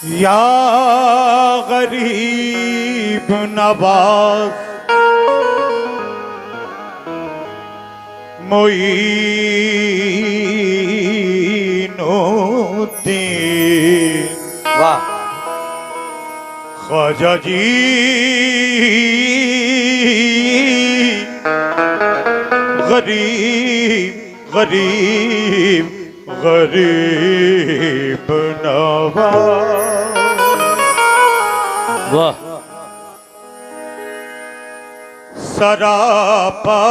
या गरीब नवाज मोइनुद्दीन। वाह ख्वाजा जी गरीब गरीब गरीब नवाज। वाह सरापा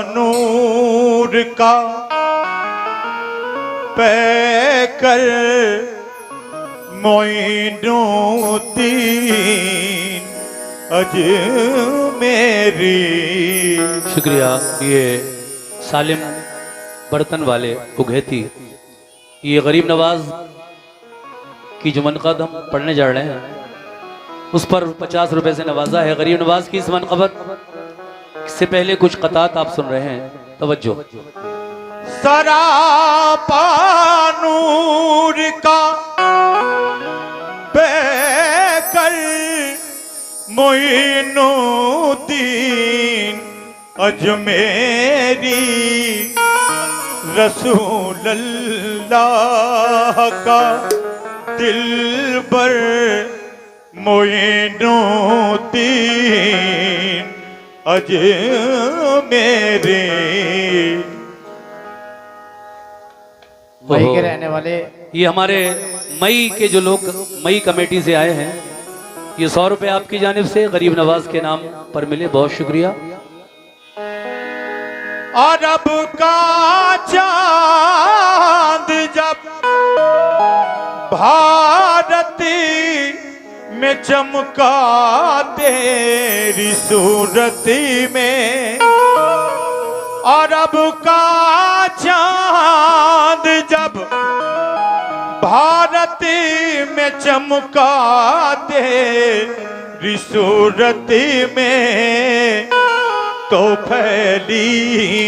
नूर का पैकर मोइनुद्दीन अजमेरी। शुक्रिया। ये सालिम बर्तन वाले उघेती, ये गरीब नवाज की जो मनक़बत हम पढ़ने जा रहे हैं उस पर 50 रुपए से नवाजा है। गरीब नवाज की इस मनक़बत से पहले कुछ क़तात आप सुन रहे हैं, तवज्जो। सरापा नूर का पैकर मोइनुद्दीन अजमेरी। रसूलल्लाह का दिलबर मोइनुद्दीन अजमेरी। मई के रहने वाले ये हमारे मई के जो लोग मई कमेटी से आए हैं, ये 100 रुपए आपकी जानिब से गरीब नवाज के नाम पर मिले, बहुत शुक्रिया। अरब का चांद जब भारत में चमका तेरी सूरत में। अरब का चांद जब भारत में चमका तेरी सूरत में, तो फैली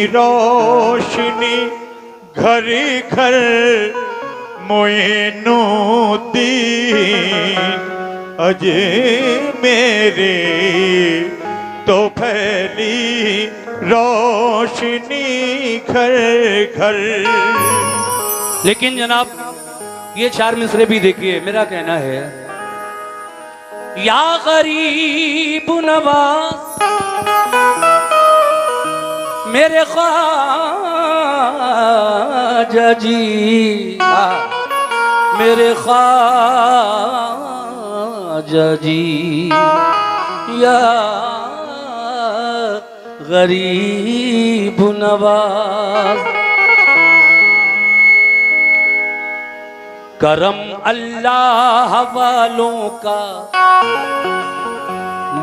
रोशनी घर घर मोइनुद्दीन अजमेरी। तो फैली रोशनी घर घर। लेकिन जनाब ये 4 मिसरे भी देखिए, मेरा कहना है या गरीब नवाज मेरे ख्वाजा जी, मेरे ख्वाजा जी, या गरीब नवाज। करम अल्लाह वालों का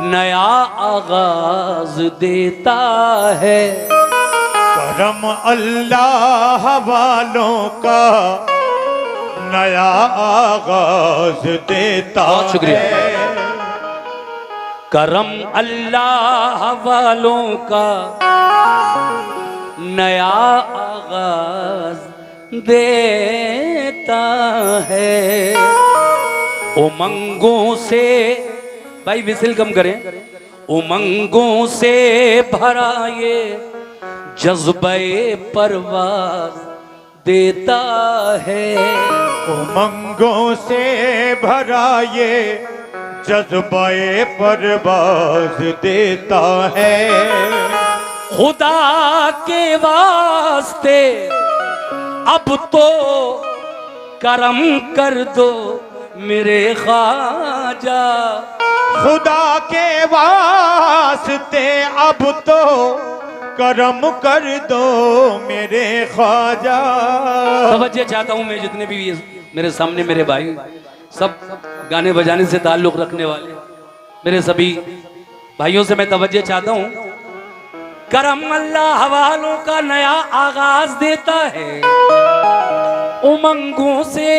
नया आगाज देता है। करम अल्लाह वालों का नया आगाज देता बहुत शुक्रिया। है। करम अल्लाह वालों का नया आगाज देता है। उमंगों से, भाई विसिल कम करें, उमंगों से भरा ये जज्बे परवाज देता है। उमंगों से भरा ये जज्बे परवाज देता है। खुदा के वास्ते अब तो करम कर दो मेरे ख्वाजा। खुदा के वास्ते अब तो करम कर दो मेरे ख्वाजा। तवज्जो चाहता हूँ मैं, जितने भी मेरे सामने मेरे भाई सब गाने बजाने से ताल्लुक़ रखने वाले मेरे सभी भाइयों से मैं तवज्जो चाहता हूँ। करम अल्लाह वालों का नया आगाज देता है। उमंगों से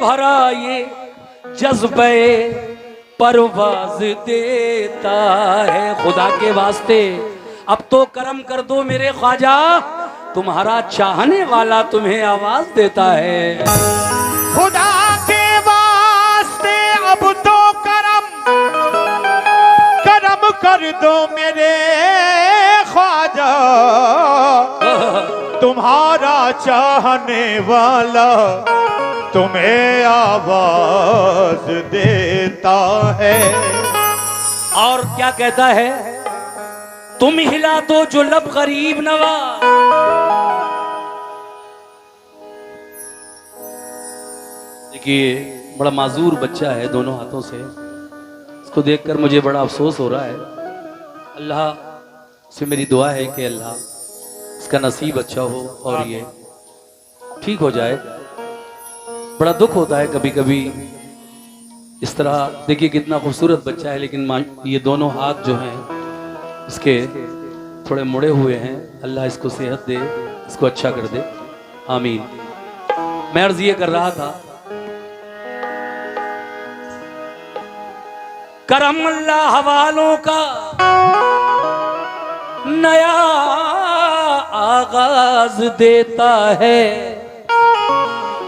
भरा ये जज्बे परवाज देता है। खुदा के वास्ते अब तो करम कर दो मेरे ख्वाजा, तुम्हारा चाहने वाला तुम्हें आवाज देता है। खुदा के वास्ते दो मेरे ख्वाजा, तुम्हारा चाहने वाला तुम्हें आवाज देता है। और क्या कहता है? तुम हिला दो जो लब गरीब नवाज। देखिए बड़ा माजूर बच्चा है दोनों हाथों से, इसको देखकर मुझे बड़ा अफसोस हो रहा है। अल्लाह से मेरी दुआ है कि अल्लाह इसका नसीब अच्छा हो और ये ठीक हो जाए। बड़ा दुख होता है कभी कभी इस तरह। देखिए कितना खूबसूरत बच्चा है, लेकिन ये दोनों हाथ जो हैं इसके थोड़े मुड़े हुए हैं। अल्लाह इसको सेहत दे, इसको अच्छा कर दे, आमीन। मैं अर्ज ये कर रहा था, करम अल्लाह हवालों का नया आगाज देता है,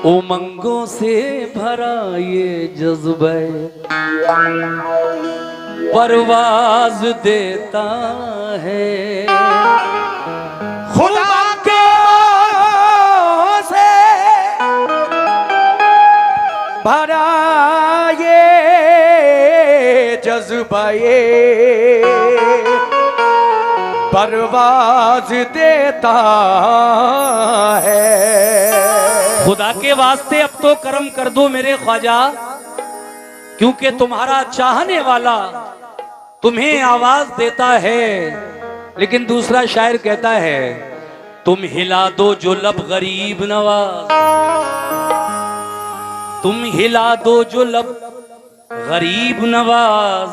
उमंगों से भरा ये जज्बे परवाज देता है। खुदा के से भरा ये जज्बा ये परवाज देता है। खुदा के वास्ते अब तो करम कर दो मेरे ख्वाजा, क्योंकि तुम्हारा चाहने वाला तुम्हें आवाज देता है। लेकिन दूसरा शायर कहता है, तुम हिला दो जो लब गरीब नवाज, तुम हिला दो जो लब गरीब नवाज,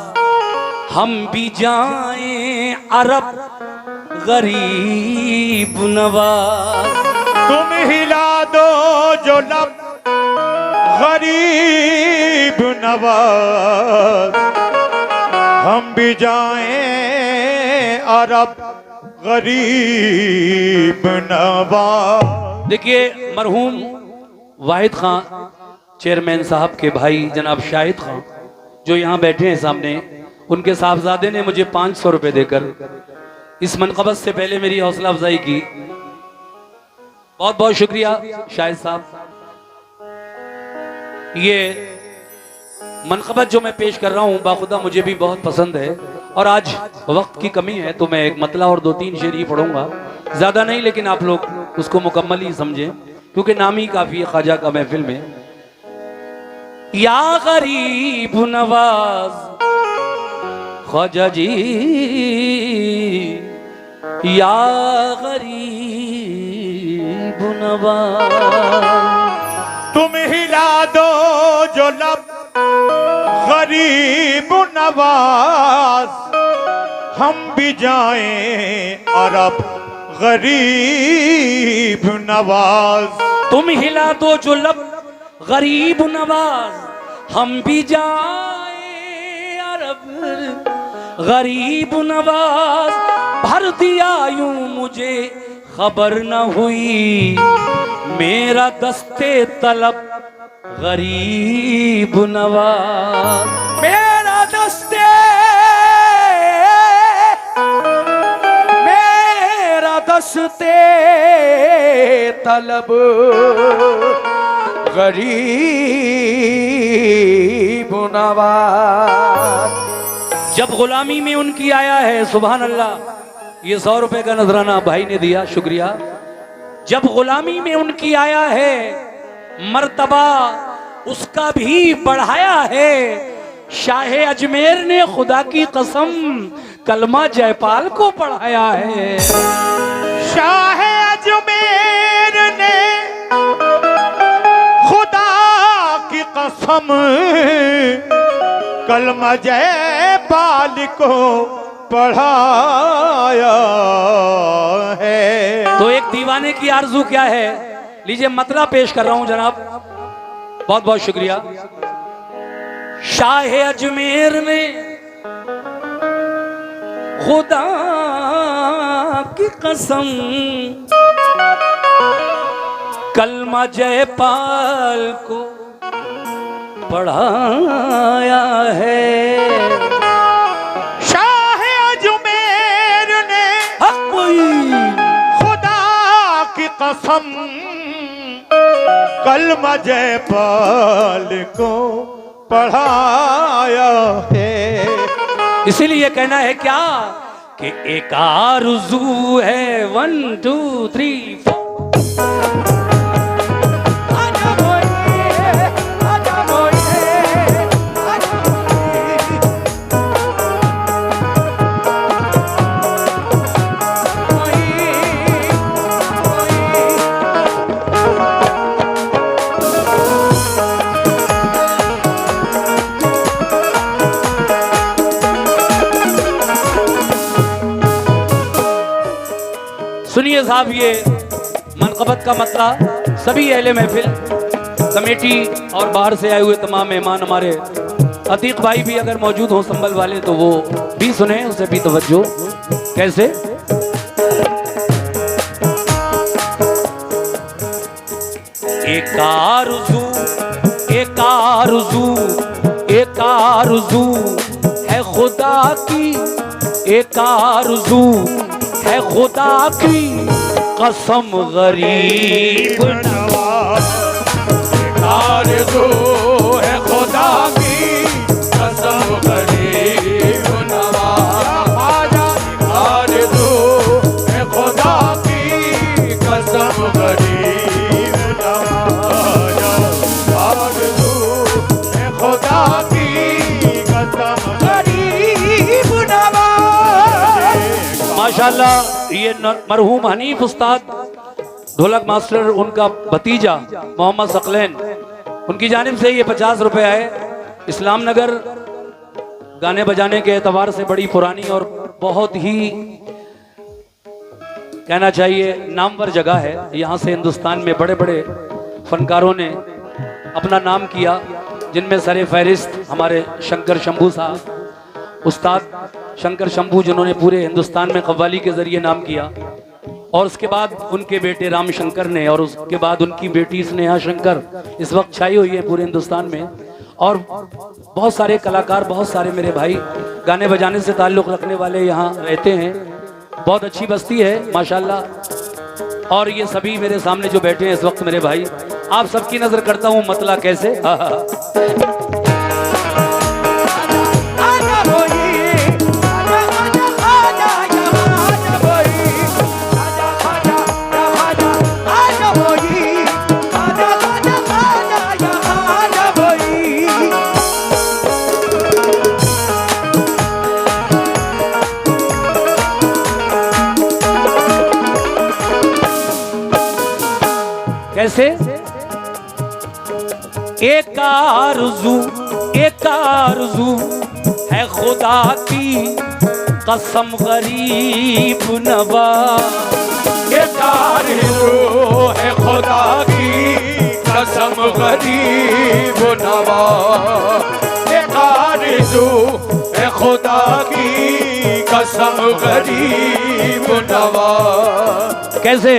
हम भी जाएं अरब गरीब नवाज। तुम हिला दो जो लब गरीब नवाज, हम भी जाएं अरब गरीब नवाज। देखिए मरहूम वाहिद खान चेयरमैन साहब के भाई जनाब शाहिद खान जो यहाँ बैठे हैं सामने, उनके साहबजादे ने मुझे 500 रुपए देकर इस मनकबत से पहले मेरी हौसला अफजाई की। बहुत बहुत शुक्रिया शाहिद साहब। ये मनकबत जो मैं पेश कर रहा हूँ बाखुदा मुझे भी बहुत पसंद है, और आज वक्त की कमी है तो मैं एक मतला और 2-3 शेर ही पढ़ूंगा, ज्यादा नहीं, लेकिन आप लोग उसको मुकम्मल ही समझें क्योंकि नाम ही काफी है ख्वाजा का महफिल में। या गरीब नवाज ख्वाजा जी, या गरीब नवाज, तुम हिला दो जो लब गरीब नवाज, हम भी जाएं अरब गरीब नवाज। तुम हिला दो जो लब गरीब नवाज, हम भी जाएं अरब गरीब नवाज। भर दिया यूं मुझे खबर न हुई, मेरा दस्ते तलब गरीब नवाज। मेरा दस्ते तलब गरीब नवाज। जब गुलामी में उनकी आया है, सुभान अल्लाह, ये 100 रुपए का नजराना भाई ने दिया, शुक्रिया। जब गुलामी में उनकी आया है, मर्तबा उसका भी बढ़ाया है। शाह अजमेर ने खुदा की कसम कलमा जयपाल को पढ़ाया है। शाह अजमेर ने खुदा की कसम कलमा जयपाल को पढ़ाया है। तो एक दीवाने की आरजू क्या है, लीजिए मतला पेश कर रहा हूं जनाब, बहुत बहुत शुक्रिया। शाह अजमेर ने खुदा की कसम कलमा जयपाल को पढ़ाया है। शाह अजमेर कसम कलमा जयपाल को पढ़ाया है। इसीलिए कहना है क्या कि एक आरज़ू है 1 2 3 4। सुनिए साहब, ये मनक़बत का मतला सभी अहले महफिल कमेटी और बाहर से आए हुए तमाम मेहमान, हमारे अतीक भाई भी अगर मौजूद हो संभल वाले तो वो भी सुने, उसे भी तवज्जो। कैसे एक आरज़ू एक आरज़ू एक आरज़ू है खुदा की, एक आरज़ू है खुदा की कसम गरीब नवाज आरज़ू है खुदा की कसम गरीब नवाज। आरज़ू है खुदा की कसम गरीब नवाज। आरज़ू है खुदा की कसम गरीब नवाज। माशाल्लाह, ये मरहूम हनीफ उस्ताद ढोलक मास्टर, उनका भतीजा मोहम्मद सकलैन, उनकी जानिब से ये 50 रुपए आए। इस्लाम नगर गाने बजाने के एतबार से बड़ी पुरानी और बहुत ही कहना चाहिए नामवर जगह है। यहाँ से हिंदुस्तान में बड़े बड़े फनकारों ने अपना नाम किया, जिनमें सरे फहरिस्त हमारे शंकर शंभू साहब, उस्ताद शंकर शंभू, जिन्होंने पूरे हिंदुस्तान में कव्वाली के जरिए नाम किया, और उसके बाद उनके बेटे राम शंकर ने, और उसके बाद उनकी बेटी स्नेहा शंकर इस वक्त छाई हुई है पूरे हिंदुस्तान में। और बहुत सारे कलाकार, बहुत सारे मेरे भाई गाने बजाने से ताल्लुक़ रखने वाले यहाँ रहते हैं। बहुत अच्छी बस्ती है माशाल्लाह। और ये सभी मेरे सामने जो बैठे हैं इस वक्त मेरे भाई, आप सबकी नज़र करता हूँ मतला कैसे। कैसे एक आरज़ू है खुदा की कसम गरीब नवाज। एक आरज़ू है खुदा की कसम गरीब नवाज। एक आरज़ू है खुदा की कसम गरीब नवाज। कैसे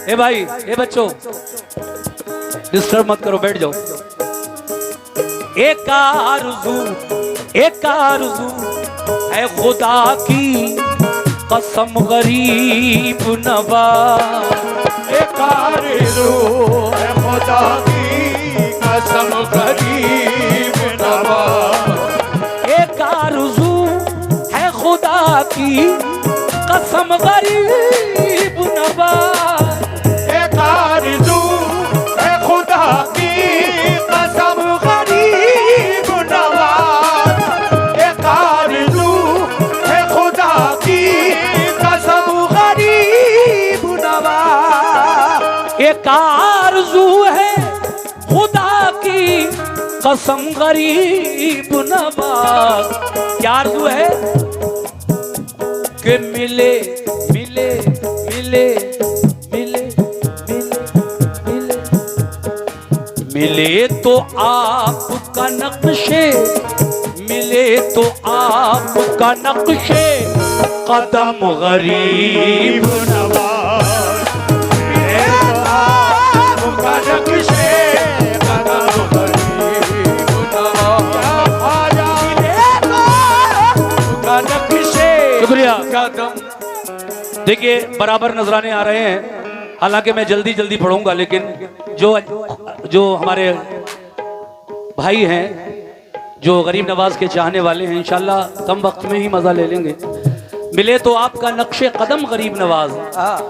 ए भाई, ए बच्चों, डिस्टर्ब मत करो, बैठ जाओ। एक आरज़ू है खुदा की कसम गरीब नवाज। एक आरज़ू है खुदा की कसम गरीब नवाज। एक आरज़ू है खुदा की कसम गरीब नवाज। एक आरज़ू है खुदा की कसम गरीब नवाज। एक आरज़ू है खुदा की कसम गरीब नवाज। एक आरज़ू है खुदा की कसम गरीब नवाज। क्या आरज़ू है कि मिले मिले मिले मिले मिले मिले मिले तो आपका नक्शे, मिले तो आपका नक्शे कदम गरीब नवाज। मिले तो आपका नक्शे कदम गरीब नवाज। मिले तो आपका नक्शे शुक्रिया। कदम। देखिए बराबर नजराने आ रहे हैं, हालांकि मैं जल्दी जल्दी पढ़ूंगा, लेकिन जो हमारे भाई हैं, जो गरीब नवाज के चाहने वाले हैं, इंशाल्लाह कम वक्त में ही मजा ले लेंगे। मिले तो आपका नक्शे कदम गरीब नवाज।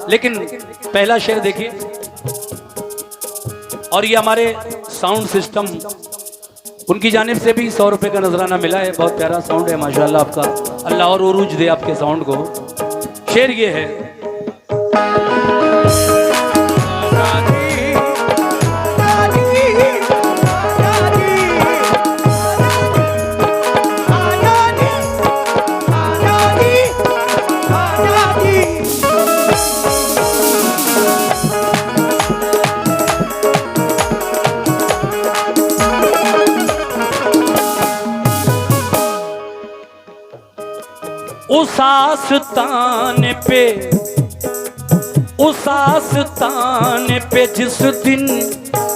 लेकिन पहला शेर देखिए, और ये हमारे साउंड सिस्टम, उनकी जानिब से भी 100 रुपए का नजराना मिला है। बहुत प्यारा साउंड है माशाल्लाह आपका, अल्लाह और उरूज दे आपके साउंड को। शेर ये है, उस आस्तान पे जिस दिन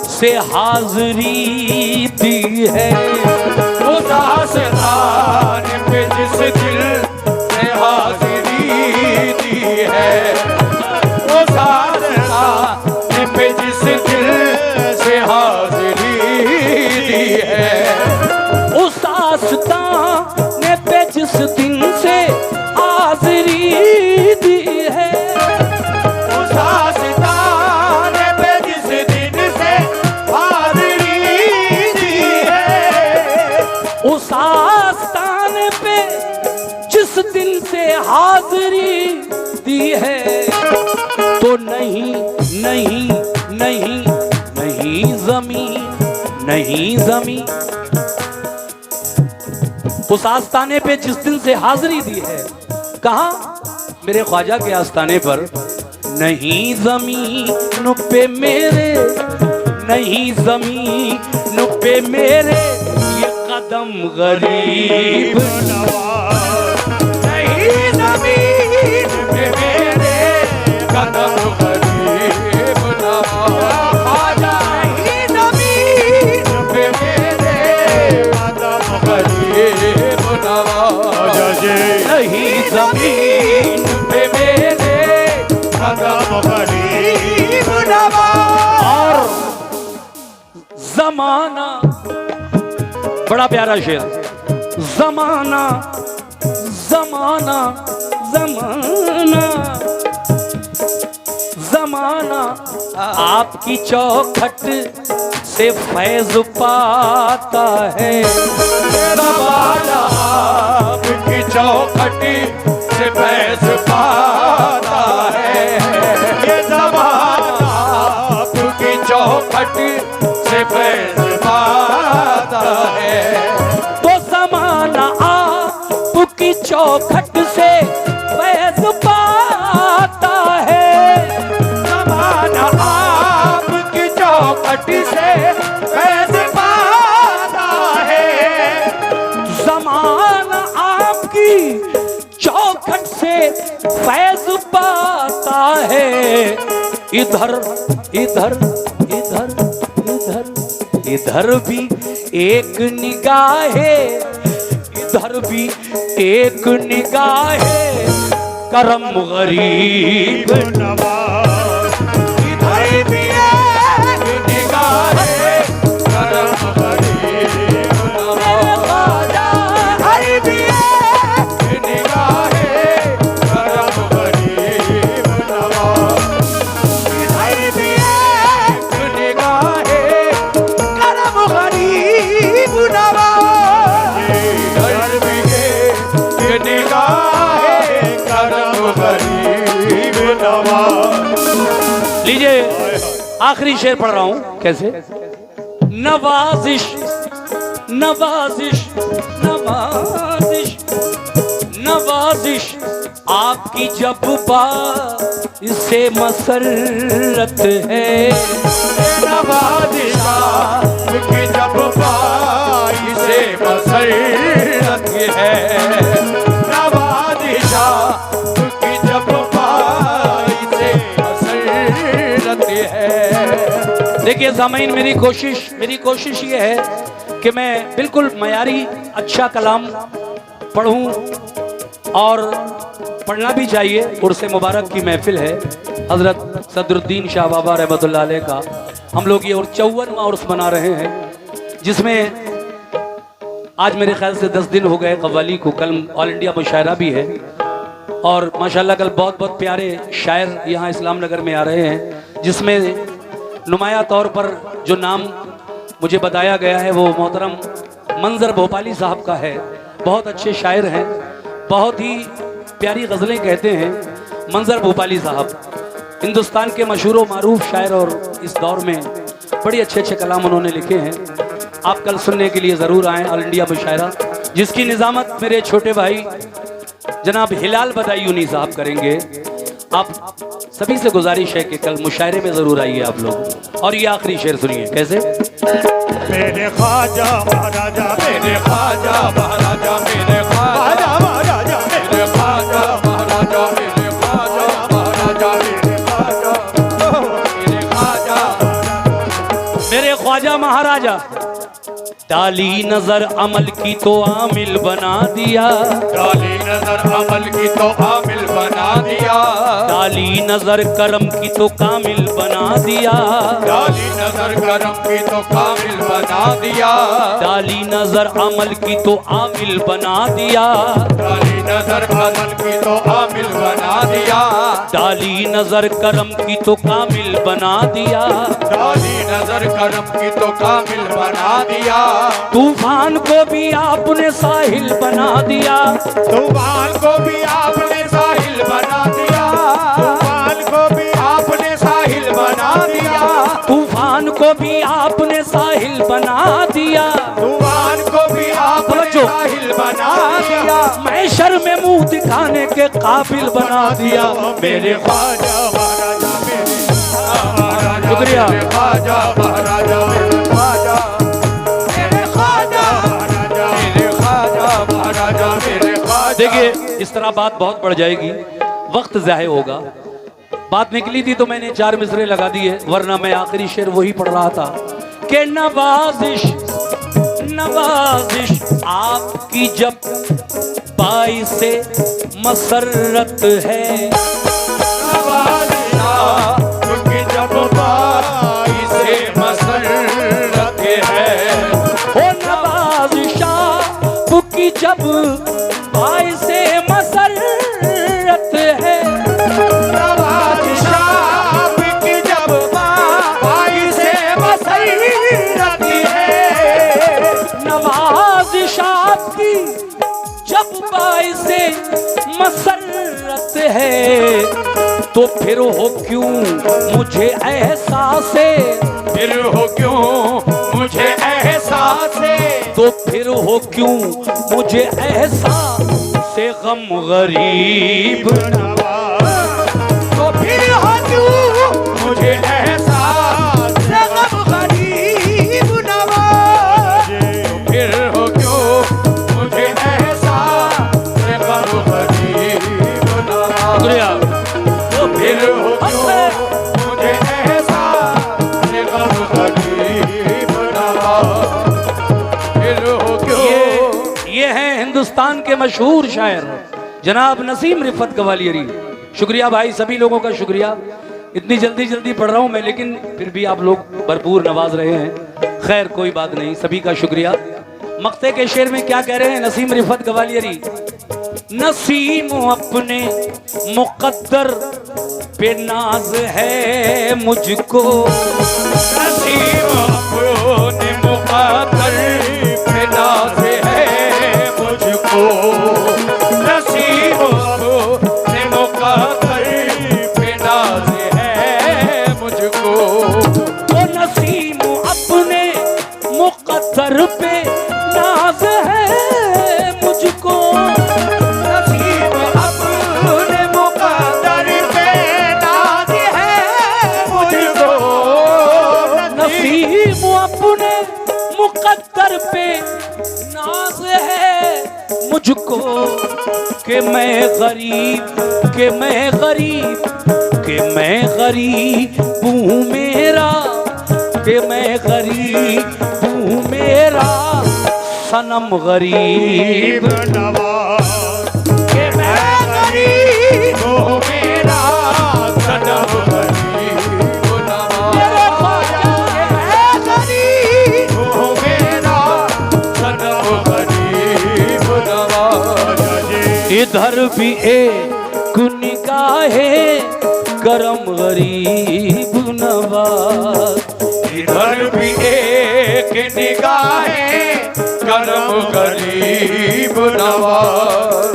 से हाज़री दी है, उस आस्तान पे जिस दिल से हाज़री दी है, उस आस्तान पे जिस दिल से हाज़री दी है, उस आस्तान पे जिस दिन से हाज़री दी है, उस आस्तान पे जिस दिन से हाज़री दी है, उस आस्तान पे जिस दिन से हाज़री दी है, तो नहीं नहीं नहीं नहीं ज़मीन, नहीं ज़मीन। उस आस्ताने पे जिस दिन से हाज़री दी है, कहाँ? मेरे ख्वाजा के आस्ताने पर। नहीं ज़मीन पे मेरे, नहीं ज़मीन पे मेरे ये कदम गरीब नवाज, नहीं ज़मीन पे मेरे कदम गरीब नवाज, ख्वाजा नहीं ज़मीन पे मेरे कदम गरीब नवाज, नहीं ज़मीन पे मेरे कदम गरीब नवाज। और ज़माना, बड़ा प्यारा शेर, ज़माना ज़माना ज़माना ज़माना आपकी चौखट से फैज़ पाता है, ज़माना आपकी चौखट से फैज़ पाता है, ये ज़माना आपकी चौखट से फैज़ पाता है, तो ज़माना आपकी चौखट से फैज़ पाता है, ज़माना आपकी चौखट से फैज़ पाता है, ज़माना आपकी चौखट से फैज़ पाता है। इधर इधर इधर इधर इधर भी एक निगाहे, इधर भी एक निगाहे करम गरीब नवाज, इधर भी एक निगाहे करम गरीब नवाज, इधर भी एक निगाहे करम गरीब नवाज, इधर भी एक निगाहे करम गरीब नवाज, इधर भी एक निगाहे करम गरीब नवाज। लीजिए आखिरी शेर पढ़ रहा हूं। कैसे? नवाजिश नवाजिश नवाजिश नवाजिश आपकी जब बात से मसरत है, नवाज़िश आपकी जब पाई से मसरत है, नवाज़िश आपकी जब पाई से मसरत है। देखिए ज़ामीन, मेरी कोशिश ये है कि मैं बिल्कुल मयारी अच्छा कलाम पढ़ूं, और पढ़ना भी चाहिए, उर्स मुबारक की महफिल है। हजरत सदरुद्दीन शाह बाबा रहमतुल्लाह अलैह का हम लोग ये और 54वां उर्स मना रहे हैं, जिसमें आज मेरे ख्याल से 10 दिन हो गए कव्वाली को। कल ऑल इंडिया मुशायरा भी है और माशाल्लाह कल बहुत बहुत प्यारे शायर यहाँ इस्लाम नगर में आ रहे हैं, जिसमें नुमाया तौर पर जो नाम मुझे बताया गया है वो मोहतरम मंजर भोपाली साहब का है। बहुत अच्छे शायर हैं, बहुत ही प्यारी गज़लें कहते हैं मंजर भोपाली साहब, हिंदुस्तान के मशहूर व मारूफ शायर और इस दौर में बड़े अच्छे अच्छे कलाम उन्होंने लिखे हैं। आप कल सुनने के लिए ज़रूर आएँ ऑल इंडिया मुशायरा, जिसकी निज़ामत मेरे छोटे भाई जनाब हिलाल बदायूनी साहब करेंगे। आप सभी से गुजारिश है कि कल मुशायरे में ज़रूर आइए आप लोग। और ये आखिरी शेर सुनिए कैसे। मेरे ख्वाजा महाराजा, मेरे ख्वाजा महाराजा, मेरे ख्वाजा महाराजा, मेरे ख्वाजा महाराजा, मेरे ख्वाजा महाराजा, मेरे ख्वाजा मेरे ख्वाजा महाराजा, डाली नजर अमल की तो आमिल बना दिया, डाली नजर अमल की तो आमिल बना दिया, डाली नजर करम की तो कामिल बना दिया, डाली नजर करम की तो कामिल बना दिया, डाली नजर अमल की तो आमिल बना दिया, डाली नजर अमल की तो आमिल बना दिया, डाली नजर करम की तो कामिल बना दिया, डाली नजर करम की तो कामिल बना दिया, तूफान को भी आपने साहिल बना दिया, तूफान को भी आपने साहिल बना दिया, तूफान को भी आपने साहिल बना दिया, तूफान को भी आपने साहिल बना दिया, तूफान को भी आपने साहिल बना दिया, मैशर में मुंह दिखाने के काबिल बना दिया। मेरे ख्वाजा महाराजा, मेरे महाराजा, शुक्रिया। मेरे ख्वाजा महाराजा, मेरे ख्वाजा, मेरे ख्वाजा महाराजा, मेरे ख्वाजा महाराजा, मेरे ख्वाजा। देखिए इस तरह बात बहुत बढ़ जाएगी, वक्त ज़ाहिर होगा। बात निकली थी तो मैंने 4 मिसरे लगा दिए, वरना मैं आखिरी शेर वही पढ़ रहा था कि नवाजिश नवाजिश आपकी जब पाई से मसरत है, नवाजिश आपकी जब पाई से मसरत है, हो नवाजिश आपकी जब पाई से मसरत है, नवाजिश आपकी जब पाई से मसरत है, नवाजिश आपकी जब पाई से मसरत है, तो फिर हो क्यों मुझे एहसास है, फिर हो क्यों मुझे एहसास है, तो फिर हो क्यों मुझे एहसास से गम गरीब, तो फिर हो क्यों मुझे एहसास से गम गरीब नवाज, तो फिर हो क्यों मुझे एहसास से गम गरीब नवाज, शुक्रिया। तो फिर हो क्यों मुझे एहसास से गम गरीब नवाज, फिर हो क्यों। ये हैं हिंदुस्तान के मशहूर शायर जनाब नसीम रिफत गवालियरी। शुक्रिया भाई, सभी लोगों का शुक्रिया। इतनी जल्दी जल्दी पढ़ रहा हूँ मैं, लेकिन फिर भी आप लोग भरपूर नवाज रहे हैं। खैर कोई बात नहीं, सभी का शुक्रिया। मक्ते के शेर में क्या कह रहे हैं नसीम रिफत गवालियरी। नसीम अपने मुकद्दर पे नाज है मुझको, नसीब अपने मुकद्दर पे नाज है मुझको, नसीब अपने मुकद्दर पे नाज है मुझको, वो नसीम अपने मुकद्दर पे नाज है मुझको, नसीब अपने मुकद्दर पे नाज है मुझको, नसीम अपने मुकद्दर पे नाज है मुझको, कि मैं गरीब, कि मैं गरीब, कि मैं गरीब हूँ मेरा, कि मैं गरीब हूँ मेरा सनम गरीब नवाज, कि मैं गरीब हूँ मेरा सनम इधर भी एक निगाहे करम गरीब नवाज, इधर भी एक निगाहे करम गरीब नवाज,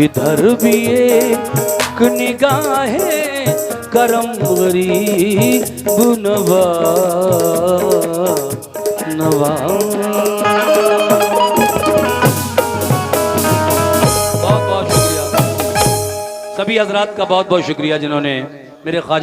इधर भी एक निगाहे करम गरीब नवाज। बहुत बहुत शुक्रिया सभी हजरात का, बहुत बहुत शुक्रिया जिन्होंने मेरे ख्वाजा